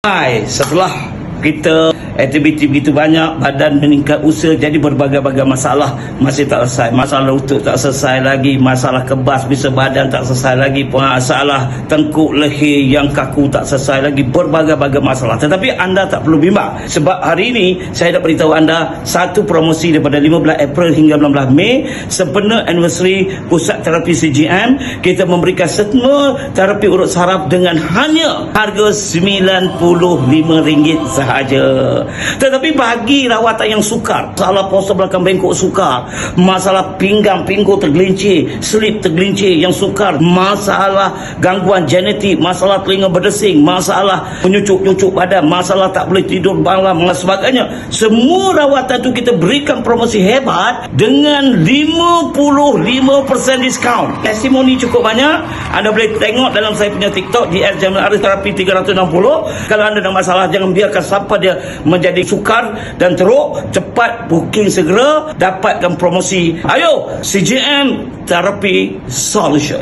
Hai, setelah kita aktiviti begitu banyak, badan meningkat usia, jadi berbagai-bagai masalah masih tak selesai. Masalah lutut tak selesai lagi, masalah kebas bisa badan tak selesai lagi, masalah tengkuk leher yang kaku tak selesai lagi, berbagai-bagai masalah. Tetapi anda tak perlu bimbang, sebab hari ini saya nak beritahu anda satu promosi daripada 15 April hingga 16 Mei, sempena anniversary Pusat Terapi CGM. Kita memberikan semua terapi urut saraf dengan hanya harga RM95 sahaja. Tetapi bagi rawatan yang sukar, masalah posa belakang bengkok sukar, masalah pinggang pinggul tergelincir, selip tergelincir yang sukar, masalah gangguan genetik, masalah telinga berdesing, masalah menyucuk-nyucuk badan, masalah tak boleh tidur malam dan sebagainya, semua rawatan tu kita berikan promosi hebat dengan 55% diskaun. Testimoni cukup banyak. Anda boleh tengok dalam saya punya TikTok di @Jamal Arif Terapi 360. Kalau anda ada masalah, jangan biarkan sampai dia menjadi sukar dan teruk. Cepat booking segera, dapatkan promosi. Ayo, CGM Therapy Solution.